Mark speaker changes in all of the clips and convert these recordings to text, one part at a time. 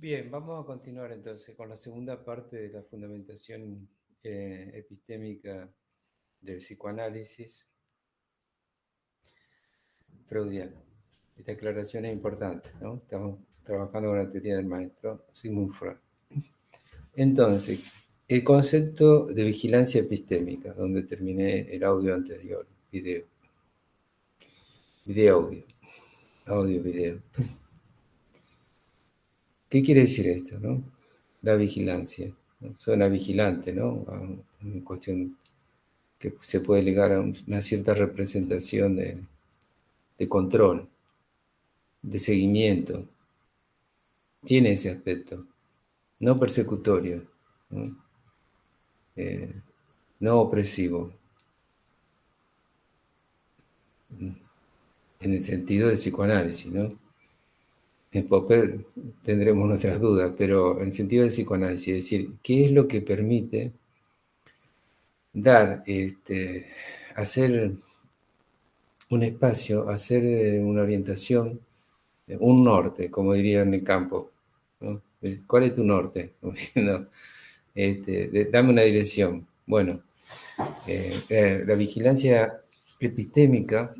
Speaker 1: Bien, vamos a continuar entonces con la segunda parte de la fundamentación epistémica del psicoanálisis freudiano. Esta aclaración es importante, ¿no? Estamos trabajando con la teoría del maestro Sigmund Freud. Entonces, el concepto de vigilancia epistémica, donde terminé el audio anterior, audio-video. ¿Qué quiere decir esto, no? La vigilancia. Suena vigilante, ¿no? Una cuestión que se puede ligar a una cierta representación de control, de seguimiento. Tiene ese aspecto, no persecutorio, no, no opresivo, en el sentido de psicoanálisis, ¿no? En Popper tendremos nuestras dudas, pero en el sentido de psicoanálisis, es decir, ¿qué es lo que permite dar, hacer un espacio, hacer una orientación, un norte, como diría en el campo, ¿no? ¿Cuál es tu norte? Como diciendo, dame una dirección. Bueno, la vigilancia epistémica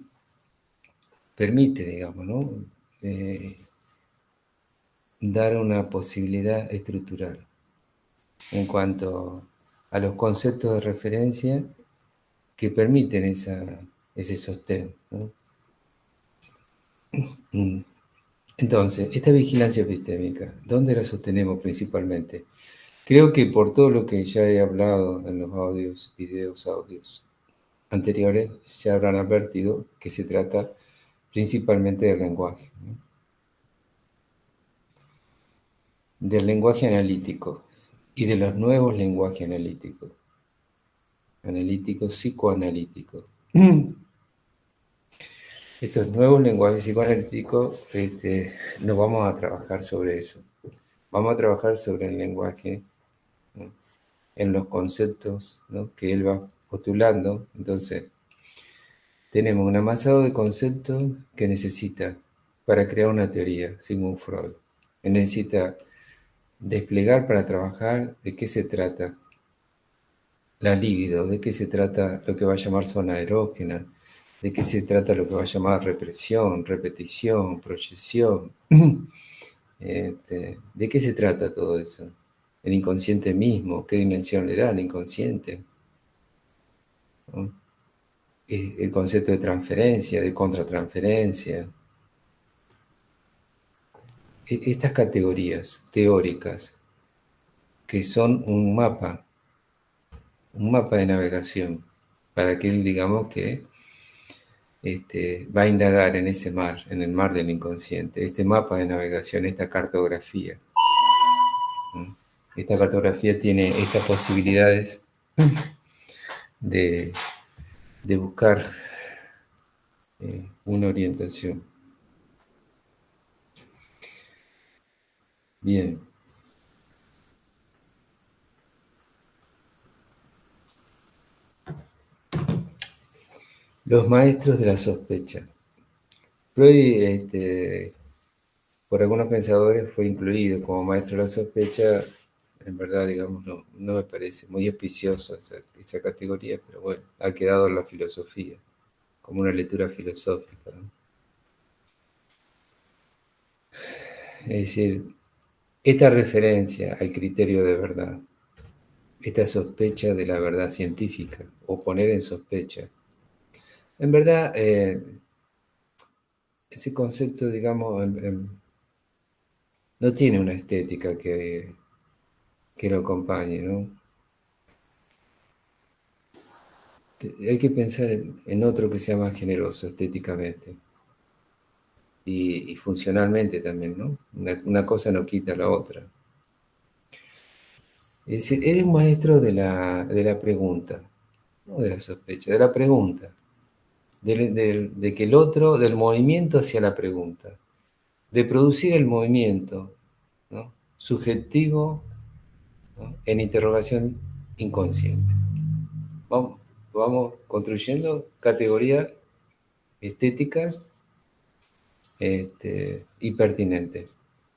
Speaker 1: permite, digamos, ¿no? Dar una posibilidad estructural en cuanto a los conceptos de referencia que permiten ese sostén, ¿no? Entonces, esta vigilancia epistémica, ¿dónde la sostenemos principalmente? Creo que por todo lo que ya he hablado en los audios anteriores, ya habrán advertido que se trata principalmente del lenguaje, ¿no? Del lenguaje analítico y de los nuevos lenguajes analíticos psicoanalíticos. Estos nuevos lenguajes psicoanalíticos, no vamos a trabajar sobre eso. Vamos a trabajar sobre el lenguaje, ¿no? En los conceptos, ¿no?, que él va postulando. Entonces, tenemos un amasado de conceptos que necesita para crear una teoría, Sigmund Freud. Él necesita desplegar para trabajar de qué se trata la libido, de qué se trata lo que va a llamar zona erógena, de qué se trata lo que va a llamar represión, repetición, proyección. ¿De qué se trata todo eso? El inconsciente mismo, ¿qué dimensión le da al inconsciente? ¿No? El concepto de transferencia, de contratransferencia. Estas categorías teóricas que son un mapa de navegación, para que él, digamos, que va a indagar en ese mar, en el mar del inconsciente, este mapa de navegación, esta cartografía. ¿No? Esta cartografía tiene estas posibilidades de, de buscar una orientación. Bien. Los maestros de la sospecha. Freud, por algunos pensadores, fue incluido como maestro de la sospecha. En verdad, digamos, no me parece muy auspicioso esa categoría, pero bueno, ha quedado en la filosofía, como una lectura filosófica, ¿no? Es decir, esta referencia al criterio de verdad, esta sospecha de la verdad científica, o poner en sospecha, en verdad, ese concepto, digamos, no tiene una estética que lo acompañe, ¿no? Hay que pensar en otro que sea más generoso estéticamente y funcionalmente también, ¿no? Una cosa no quita la otra. Es decir, eres maestro de la pregunta, no de la sospecha, de la pregunta, de que el otro, del movimiento hacia la pregunta, de producir el movimiento, ¿no?, subjetivo, ¿no?, en interrogación inconsciente. Vamos construyendo categorías estéticas y pertinentes.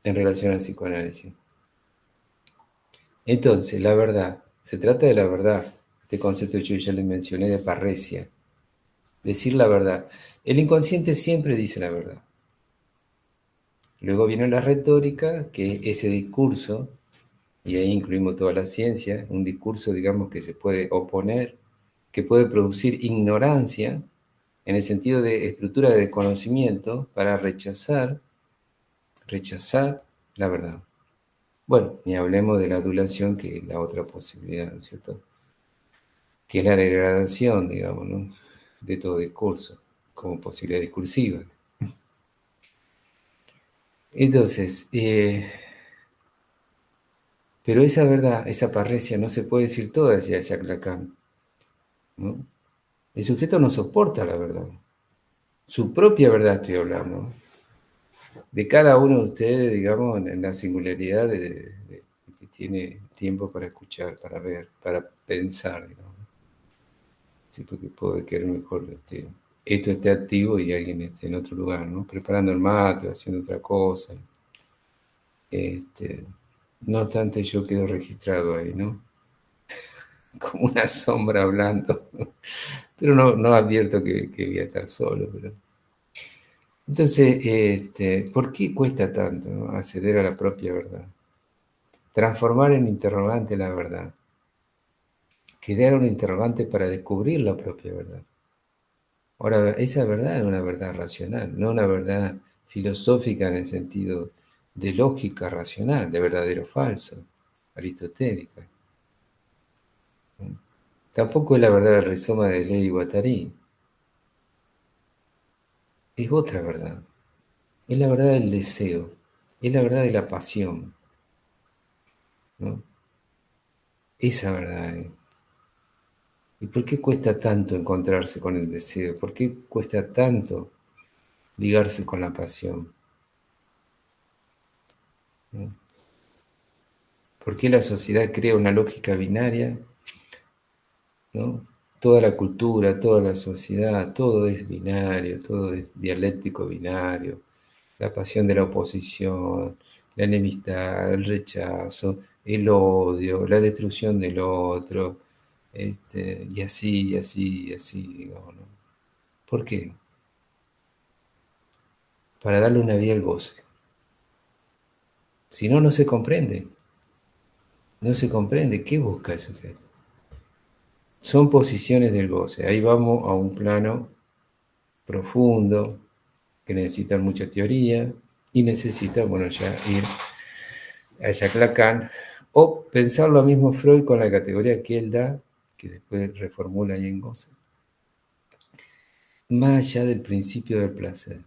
Speaker 1: en relación al psicoanálisis. Entonces, la verdad, se trata de la verdad. Este concepto yo ya le mencioné de parresia. Decir la verdad. El inconsciente siempre dice la verdad. Luego viene la retórica, que es ese discurso, y ahí incluimos toda la ciencia, un discurso, digamos, que se puede oponer, que puede producir ignorancia, en el sentido de estructura de conocimiento, para rechazar la verdad. Bueno, ni hablemos de la adulación, que es la otra posibilidad, ¿no es cierto? Que es la degradación, digamos, ¿no? De todo discurso, como posibilidad discursiva. Entonces, pero esa verdad, esa parresia, no se puede decir toda, decía Jacques Lacan, ¿no? El sujeto no soporta la verdad. Su propia verdad estoy hablando. De cada uno de ustedes, digamos, en la singularidad de que tiene tiempo para escuchar, para ver, para pensar, digamos. Sí, porque puede querer mejor esto esté activo y alguien esté en otro lugar, ¿no? Preparando el mate, o haciendo otra cosa. Este, no obstante, yo quedo registrado ahí, ¿no? Como una sombra hablando. Pero no advierto que voy a estar solo. Pero... Entonces, ¿por qué cuesta tanto, ¿no? Acceder a la propia verdad? Transformar en interrogante la verdad. Crear un interrogante para descubrir la propia verdad. Ahora, esa verdad es una verdad racional, no una verdad filosófica en el sentido de lógica racional, de verdadero o falso, aristotélica. Tampoco es la verdad del rizoma de Lady Guattari, es otra verdad. Es la verdad del deseo, es la verdad de la pasión, ¿no? Esa verdad es. ¿Y por qué cuesta tanto encontrarse con el deseo? ¿Por qué cuesta tanto ligarse con la pasión? ¿No? ¿Por qué la sociedad crea una lógica binaria? ¿No? Toda la cultura, toda la sociedad, todo es binario, todo es dialéctico binario. La pasión de la oposición, la enemistad, el rechazo, el odio, la destrucción del otro, y así, y así, y así, digamos, ¿no? ¿Por qué? Para darle una vía al goce. Si no, no se comprende. No se comprende. ¿Qué busca el sujeto? Son posiciones del goce. Ahí vamos a un plano profundo, que necesitan mucha teoría y necesita, bueno, ya ir a Jacques Lacan o pensar lo mismo Freud con la categoría que él da, que después reformula ahí en Goce, más allá del principio del placer.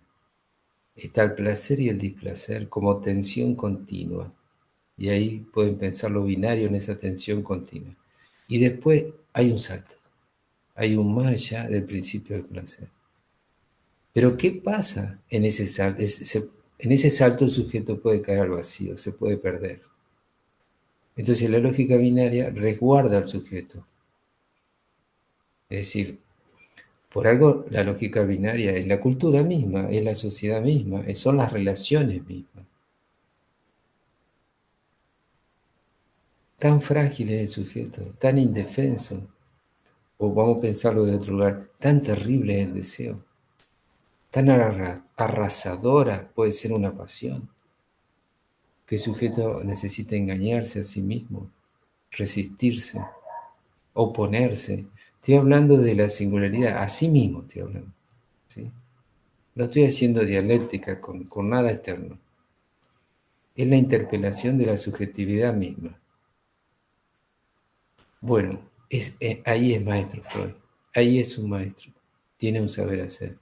Speaker 1: Está el placer y el displacer como tensión continua. Y ahí pueden pensar lo binario en esa tensión continua. Y después hay un salto. Hay un más allá del principio del placer. Pero ¿qué pasa en ese salto? En ese salto el sujeto puede caer al vacío, se puede perder. Entonces la lógica binaria resguarda al sujeto. Es decir, por algo la lógica binaria es la cultura misma, es la sociedad misma, son las relaciones mismas. Tan frágil es el sujeto, tan indefenso, o vamos a pensarlo de otro lugar, tan terrible es el deseo, tan arrasadora puede ser una pasión, que el sujeto necesita engañarse a sí mismo, resistirse, oponerse. Estoy hablando de la singularidad, a sí mismo estoy hablando, ¿sí? No estoy haciendo dialéctica con nada externo. Es la interpelación de la subjetividad misma. Bueno, ahí es maestro Freud. Ahí es un maestro. Tiene un saber hacer.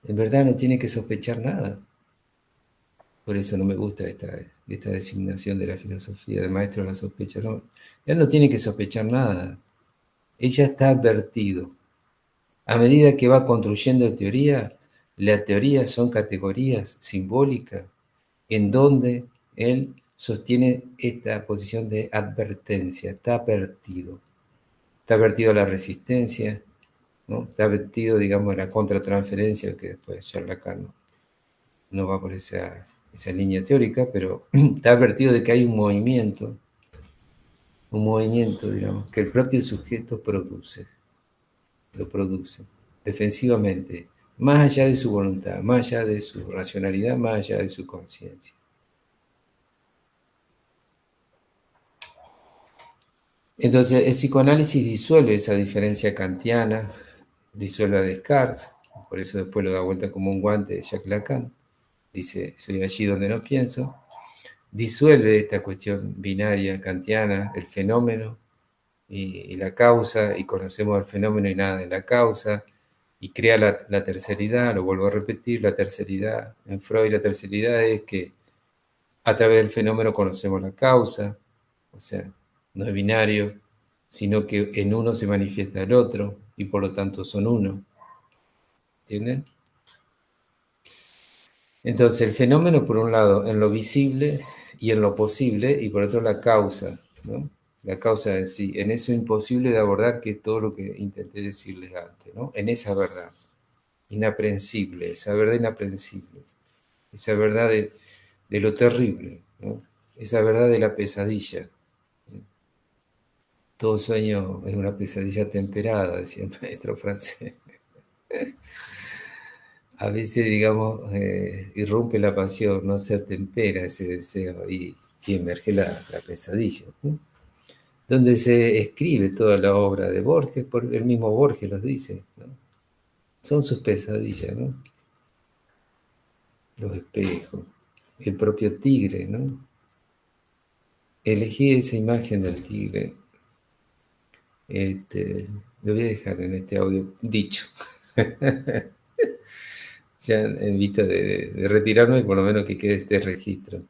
Speaker 1: En verdad no tiene que sospechar nada. Por eso no me gusta esta designación de la filosofía de maestro de la sospecha. No, él no tiene que sospechar nada. Ella está advertido. A medida que va construyendo teoría, las teorías son categorías simbólicas en donde él sostiene esta posición de advertencia, está advertido. Está advertido la resistencia, ¿no? Está advertido, digamos, la contratransferencia, que después Charles Lacan, ¿no? no va por esa línea teórica, pero está advertido de que hay un movimiento, digamos, que el propio sujeto lo produce defensivamente, más allá de su voluntad, más allá de su racionalidad, más allá de su conciencia. Entonces, el psicoanálisis disuelve esa diferencia kantiana, disuelve a Descartes, por eso después lo da vuelta como un guante de Jacques Lacan, dice, soy allí donde no pienso, disuelve esta cuestión binaria kantiana, el fenómeno y la causa, y conocemos el fenómeno y nada de la causa, y crea la terceridad, lo vuelvo a repetir, la terceridad, en Freud la terceridad es que a través del fenómeno conocemos la causa, o sea, no es binario, sino que en uno se manifiesta el otro, y por lo tanto son uno, ¿entienden? Entonces el fenómeno por un lado en lo visible y en lo posible, y por otro la causa, ¿no? La causa en sí, en eso imposible de abordar, que es todo lo que intenté decirles antes, ¿no? En esa verdad inaprehensible, esa verdad inaprehensible, esa verdad de lo terrible, ¿no? Esa verdad de la pesadilla. Todo sueño es una pesadilla temperada, decía el maestro francés. A veces, digamos, irrumpe la pasión, no se tempera ese deseo y emerge la pesadilla, ¿no? Donde se escribe toda la obra de Borges, por el mismo Borges los dice, ¿no? Son sus pesadillas, ¿no? Los espejos, el propio tigre, ¿no? Elegí esa imagen del tigre. Lo voy a dejar en este audio dicho. Ya en vista de retirarme, por lo menos que quede este registro.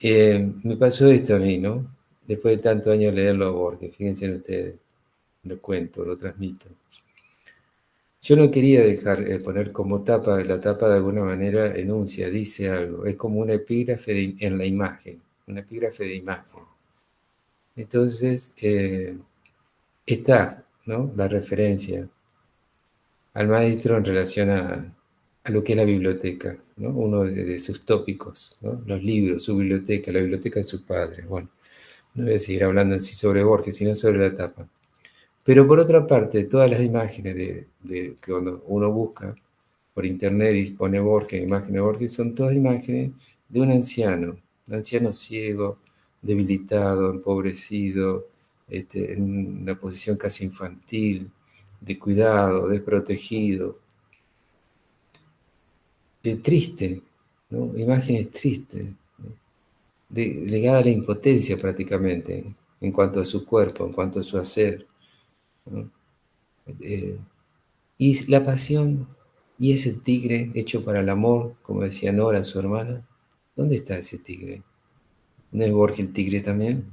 Speaker 1: Me pasó esto a mí, ¿no? Después de tantos años leerlo a Borges, fíjense en ustedes, lo cuento, lo transmito. Yo no quería dejar poner como tapa, la tapa de alguna manera enuncia, dice algo, es como un epígrafe en la imagen, un epígrafe de imagen. Entonces, está, ¿no? La referencia al maestro en relación a lo que es la biblioteca, ¿no? Uno de sus tópicos, ¿no? Los libros, su biblioteca, la biblioteca de sus padres. Bueno, no voy a seguir hablando así sobre Borges, sino sobre la tapa. Pero por otra parte, todas las imágenes que cuando uno busca por internet y pone Borges, imágenes de Borges, son todas imágenes de un anciano ciego, debilitado, empobrecido, en una posición casi infantil, de cuidado, desprotegido, triste, ¿no? Imágenes tristes, ¿no? Ligada a la impotencia prácticamente, en cuanto a su cuerpo, en cuanto a su hacer, ¿no? Eh, y la pasión, y ese tigre hecho para el amor, como decía Nora, su hermana, ¿dónde está ese tigre? ¿No es Borges el tigre también?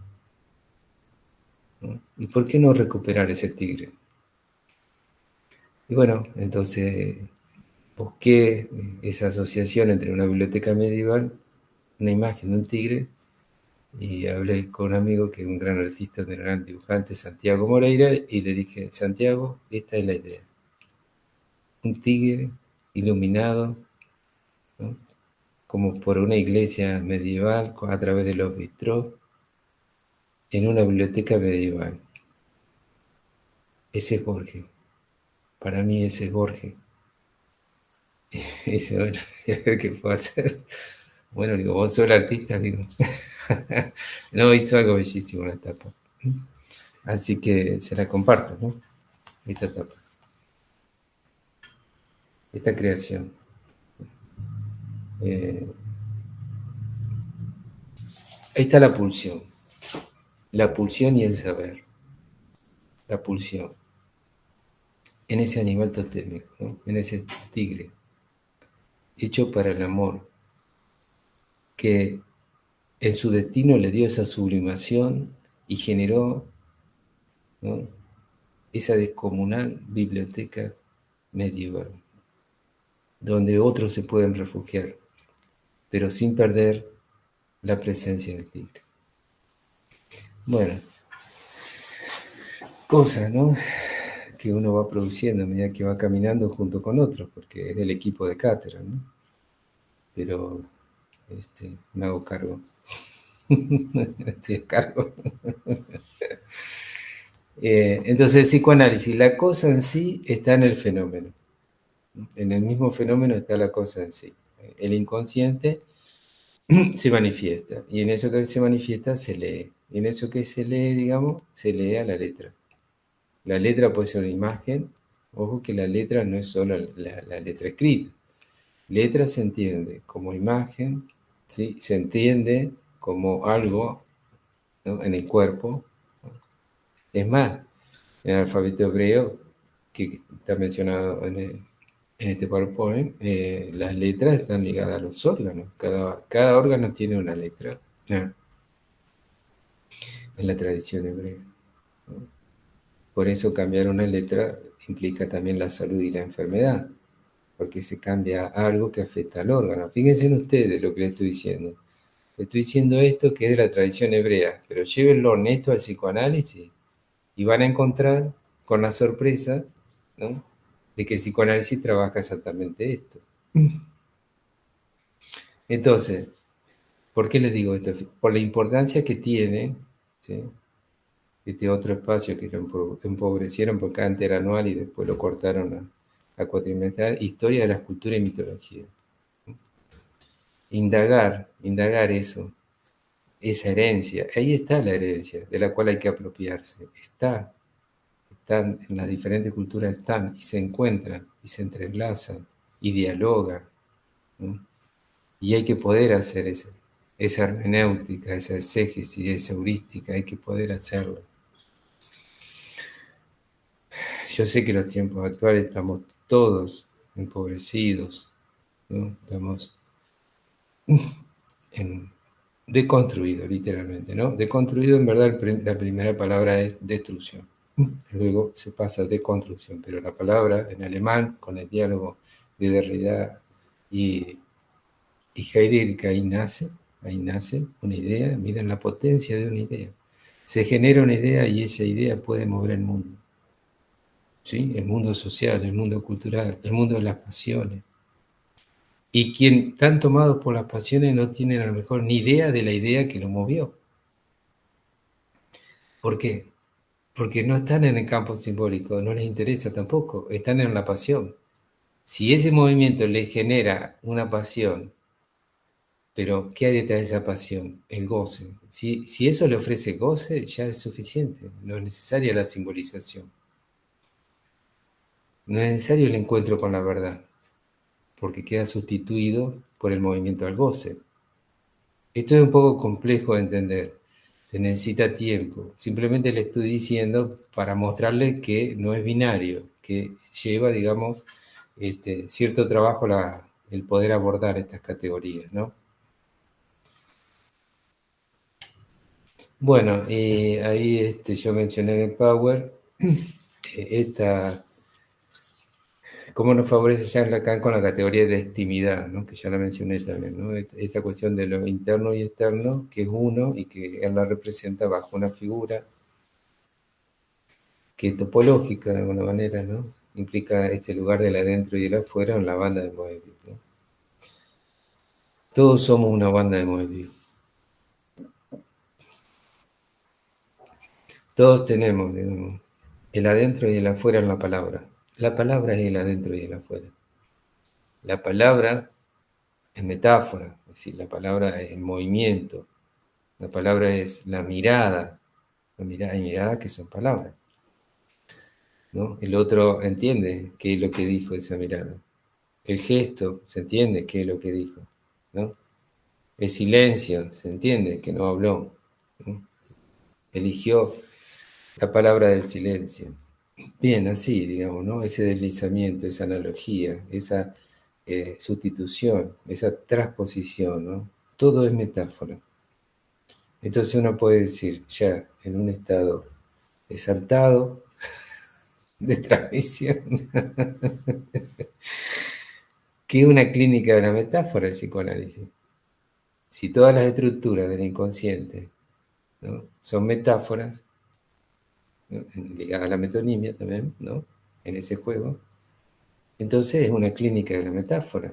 Speaker 1: ¿No? ¿Y por qué no recuperar ese tigre? Y bueno, entonces busqué esa asociación entre una biblioteca medieval, una imagen de un tigre, y hablé con un amigo que es un gran artista, un gran dibujante, Santiago Moreira, y le dije, Santiago, esta es la idea. Un tigre iluminado, ¿no? Como por una iglesia medieval a través de los vitrós, en una biblioteca medieval. Ese es Borges. Para mí ese es Borges. Ese, bueno, a ver qué puedo hacer. Bueno, digo, vos sos el artista, digo. No, hizo algo bellísimo la tapa. Así que se la comparto, ¿no? Esta tapa, esta creación. Ahí está la pulsión y el saber, la pulsión, en ese animal totémico, ¿no? En ese tigre, hecho para el amor, que en su destino le dio esa sublimación y generó, ¿no? Esa descomunal biblioteca medieval, donde otros se pueden refugiar, pero sin perder la presencia del tigre. Bueno, cosas, ¿no? Que uno va produciendo a medida que va caminando junto con otros, porque es el equipo de cátedra, ¿no? pero me hago cargo. Estoy a cargo. Entonces, el psicoanálisis, la cosa en sí está en el fenómeno. En el mismo fenómeno está la cosa en sí. El inconsciente se manifiesta, y en eso que se manifiesta se lee. Y en eso que se lee, digamos, se lee a la letra. La letra puede ser una imagen. Ojo que la letra no es solo la letra escrita. Letra se entiende como imagen, ¿sí? Se entiende como algo, ¿no?, en el cuerpo. Es más, en el alfabeto hebreo, que está mencionado en este PowerPoint, las letras están ligadas a los órganos. Cada órgano tiene una letra, ¿no?, en la tradición hebrea. Por eso cambiar una letra implica también la salud y la enfermedad, porque se cambia algo que afecta al órgano. Fíjense en ustedes lo que les estoy diciendo. Le estoy diciendo esto que es de la tradición hebrea, pero llévenlo honesto al psicoanálisis y van a encontrar con la sorpresa, ¿no?, de que el psicoanálisis trabaja exactamente esto. Entonces, ¿por qué les digo esto? Por la importancia que tiene, ¿sí?, este otro espacio que lo empobrecieron porque antes era anual y después lo cortaron a cuatrimestral, historia de la escultura y mitología. Indagar eso, esa herencia, ahí está la herencia de la cual hay que apropiarse, están en las diferentes culturas, están y se encuentran y se entrelazan y dialogan, ¿no? Y hay que poder hacer esa hermenéutica, esa exégesis, esa heurística, hay que poder hacerlo. Yo sé que en los tiempos actuales estamos todos empobrecidos, ¿no? Estamos deconstruidos, literalmente, ¿no? Deconstruido, en verdad, la primera palabra es destrucción. Luego se pasa a deconstrucción, pero la palabra en alemán, con el diálogo de Derrida y Heidegger, que ahí nace una idea. Miren la potencia de una idea. Se genera una idea y esa idea puede mover el mundo, ¿sí? El mundo social, el mundo cultural, el mundo de las pasiones. Y quien están tomados por las pasiones no tienen a lo mejor ni idea de la idea que lo movió. ¿Por qué? Porque no están en el campo simbólico, no les interesa tampoco, están en la pasión. Si ese movimiento le genera una pasión, pero ¿qué hay detrás de esa pasión? El goce. Si eso le ofrece goce, ya es suficiente, no es necesaria la simbolización. No es necesario el encuentro con la verdad, porque queda sustituido por el movimiento al goce. Esto es un poco complejo de entender, se necesita tiempo. Simplemente le estoy diciendo para mostrarle que no es binario, que lleva, digamos, cierto trabajo el poder abordar estas categorías, ¿no? Bueno, y ahí yo mencioné en el Power cómo nos favorece Jean Lacan con la categoría de estimidad, ¿no?, que ya la mencioné también, ¿no? Esta cuestión de lo interno y externo, que es uno y que él la representa bajo una figura que es topológica de alguna manera, ¿no? Implica este lugar del adentro y el afuera en la banda de Moebius, ¿no? Todos somos una banda de Moebius. Todos tenemos, digamos, el adentro y el afuera en la palabra. La palabra es el adentro y el afuera. La palabra es metáfora, es decir, la palabra es el movimiento, la palabra es la mirada. Hay miradas que son palabras, ¿no? El otro entiende qué es lo que dijo esa mirada. El gesto se entiende qué es lo que dijo, ¿no? El silencio, se entiende que no habló, ¿no? Eligió la palabra del silencio. Bien, así, digamos, ¿no? Ese deslizamiento, esa analogía, esa sustitución, esa transposición, ¿no? Todo es metáfora. Entonces uno puede decir, ya en un estado exaltado de transmisión, que es una clínica de la metáfora el psicoanálisis. Si todas las estructuras del inconsciente, ¿no?, son metáforas, ¿no?, ligadas a la metonimia también, ¿no?, en ese juego, entonces es una clínica de la metáfora.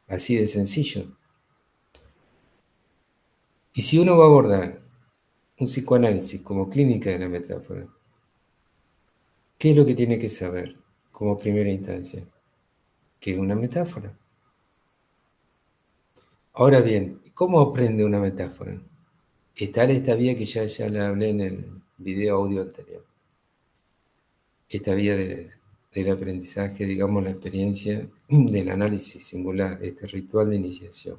Speaker 1: Así de sencillo. Y si uno va a abordar un psicoanálisis como clínica de la metáfora, ¿qué es lo que tiene que saber como primera instancia? Que es una metáfora. Ahora bien, ¿cómo aprende una metáfora? Está esta vía que ya le hablé en el video audio anterior. Esta vía del aprendizaje, digamos, la experiencia del análisis singular, este ritual de iniciación.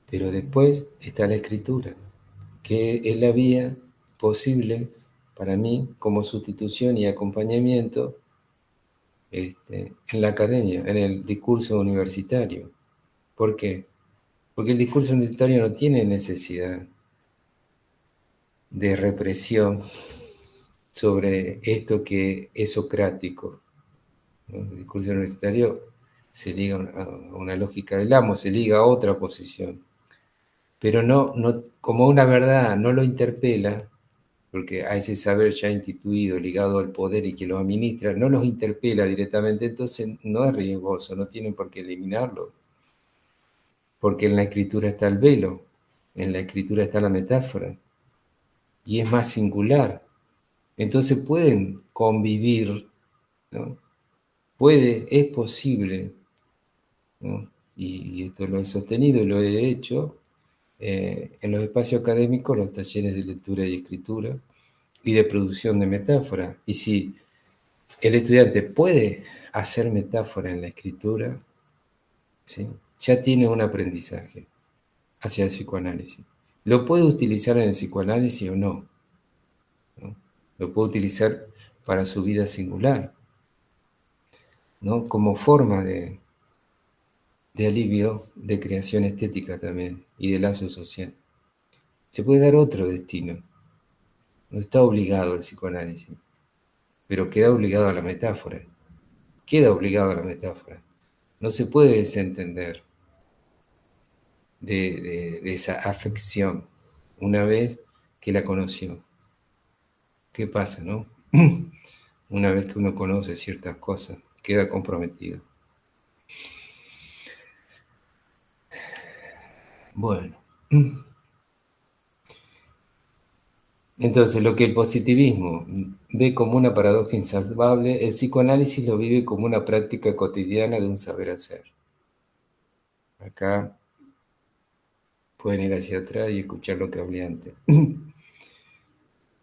Speaker 1: Pero después está la escritura, que es la vía posible para mí como sustitución y acompañamiento en la academia, en el discurso universitario. ¿Por qué? Porque el discurso universitario no tiene necesidad de represión sobre esto que es socrático, ¿no? El discurso universitario se liga a una lógica del amo, se liga a otra posición, pero no como una verdad no lo interpela, porque a ese saber ya instituido, ligado al poder y que lo administra, no los interpela directamente, entonces no es riesgoso, no tienen por qué eliminarlo, porque en la escritura está el velo, en la escritura está la metáfora, y es más singular. Entonces pueden convivir, ¿no? Es posible, ¿no? Y esto lo he sostenido y lo he hecho en los espacios académicos, los talleres de lectura y escritura y de producción de metáfora. Y si el estudiante puede hacer metáfora en la escritura, ¿sí? Ya tiene un aprendizaje hacia el psicoanálisis. Lo puede utilizar en el psicoanálisis o no, ¿no? Lo puede utilizar para su vida singular, ¿no? Como forma de alivio, de creación estética también y de lazo social. Le puede dar otro destino. No está obligado al psicoanálisis, pero queda obligado a la metáfora. Queda obligado a la metáfora. No se puede desentender de esa afección una vez que la conoció. ¿Qué pasa, no? Una vez que uno conoce ciertas cosas, queda comprometido. Bueno. Entonces, lo que el positivismo ve como una paradoja insalvable, el psicoanálisis lo vive como una práctica cotidiana de un saber hacer. Acá pueden ir hacia atrás y escuchar lo que hablé antes.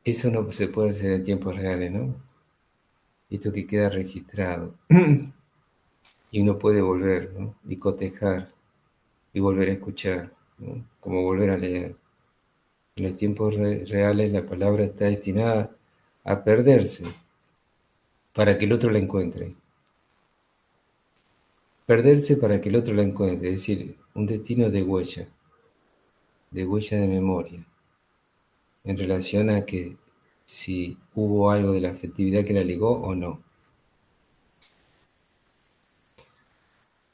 Speaker 1: Eso no se puede hacer en tiempos reales, ¿no? Esto que queda registrado. Y uno puede volver, ¿no? Y cotejar, y volver a escuchar, ¿no? Como volver a leer. En los tiempos reales la palabra está destinada a perderse para que el otro la encuentre. Perderse para que el otro la encuentre, es decir, un destino de huella de memoria, en relación a que si hubo algo de la afectividad que la ligó o no.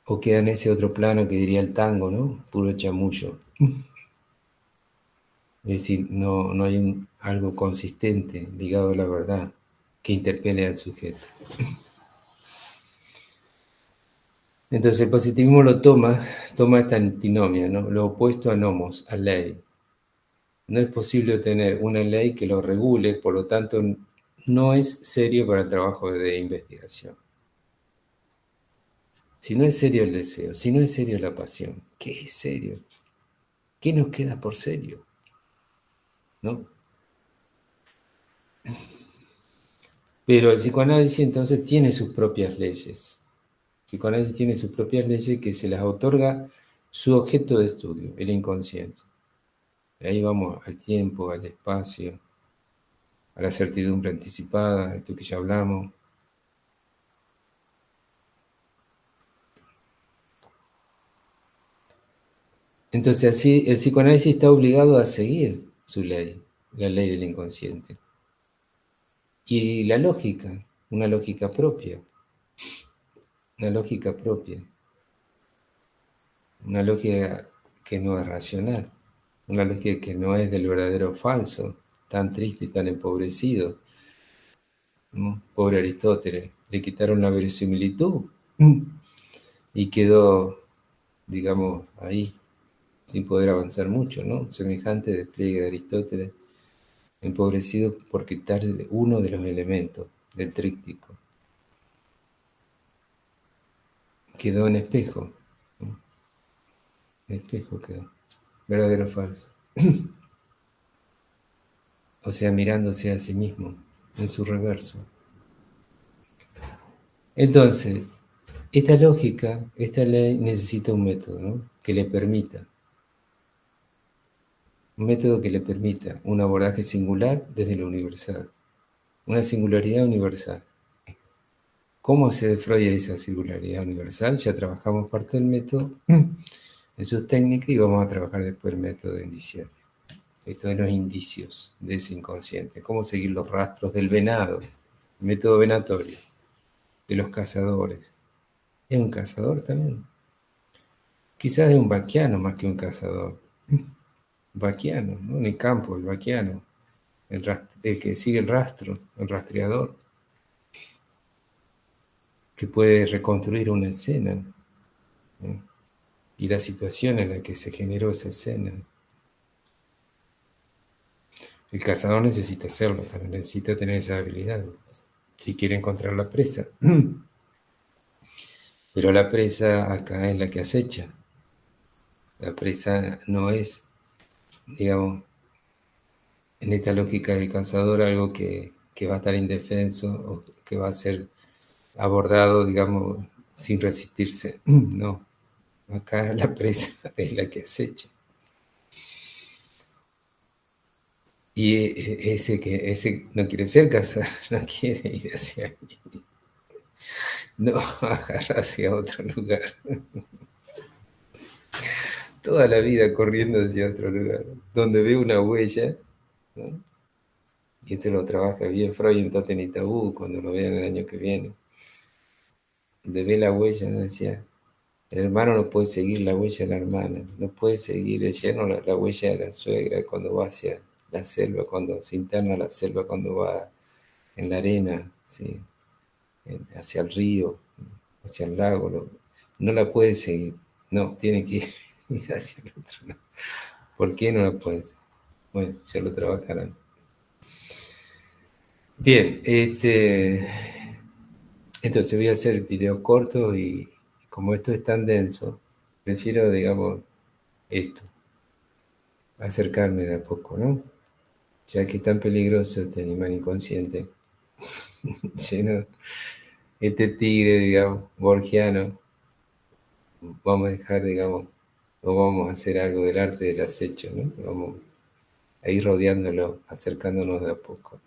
Speaker 1: O queda en ese otro plano que diría el tango, ¿no? Puro chamullo. Es decir, no hay algo consistente ligado a la verdad que interpele al sujeto. Entonces el positivismo toma esta antinomia, ¿no? Lo opuesto a nomos, a ley. No es posible obtener una ley que lo regule, por lo tanto no es serio para el trabajo de investigación. Si no es serio el deseo, si no es serio la pasión, ¿qué es serio? ¿Qué nos queda por serio? ¿No? Pero el psicoanálisis entonces tiene sus propias leyes. El psicoanálisis tiene sus propias leyes que se las otorga su objeto de estudio, el inconsciente. Ahí vamos al tiempo, al espacio, a la certidumbre anticipada, esto que ya hablamos. Entonces así el psicoanálisis está obligado a seguir su ley, la ley del inconsciente. Y la lógica, una lógica propia, una lógica propia, una lógica que no es racional, una lógica que no es del verdadero falso, tan triste y tan empobrecido, ¿no? Pobre Aristóteles, le quitaron la verosimilitud y quedó, digamos, ahí, sin poder avanzar mucho, ¿no? Semejante despliegue de Aristóteles, empobrecido por quitar uno de los elementos del tríptico. Quedó en espejo, ¿no? En espejo quedó, verdadero o falso. O sea, mirándose a sí mismo, en su reverso. Entonces, esta lógica, esta ley necesita un método, ¿no? Que le permita, un método que le permita un abordaje singular desde lo universal, una singularidad universal. ¿Cómo se desarrolla esa singularidad universal? Ya trabajamos parte del método en sus técnicas y vamos a trabajar después el método indiciario. Esto de los indicios de ese inconsciente. Cómo seguir los rastros del venado, el método venatorio, de los cazadores. Es un cazador también. Quizás es un vaquiano más que un cazador. Vaquiano, ¿no? En el campo, el vaquiano. El que sigue el rastro, el rastreador, que puede reconstruir una escena, ¿no? Y la situación en la que se generó esa escena. El cazador necesita hacerlo, también necesita tener esa habilidad, si quiere encontrar la presa. Pero la presa acá es la que acecha. La presa no es, digamos, en esta lógica del cazador, algo que va a estar indefenso o que va a ser abordado, digamos, sin resistirse. No, acá la presa es la que acecha. Y ese no quiere ser cazador, no quiere ir hacia ahí. No, agarra hacia otro lugar. Toda la vida corriendo hacia otro lugar, donde ve una huella, ¿no? Y esto lo trabaja bien Freud en Totem y Tabú, cuando lo vean el año que viene. Donde ve la huella, ¿no? Decía, el hermano no puede seguir la huella de la hermana, no puede seguir el yerno la huella de la suegra cuando va hacia la selva, cuando se interna la selva, cuando va en la arena, ¿sí? Hacia el río, hacia el lago, no la puede seguir, no, tiene que ir hacia el otro lado. ¿Por qué no la puede seguir? Bueno, ya lo trabajarán. Bien, entonces voy a hacer video corto y como esto es tan denso, prefiero, digamos, esto, acercarme de a poco, ¿no? Ya que es tan peligroso este animal inconsciente, lleno, este tigre, digamos, borgiano, vamos a dejar, digamos, o vamos a hacer algo del arte del acecho, ¿no? Vamos a ir rodeándolo, acercándonos de a poco.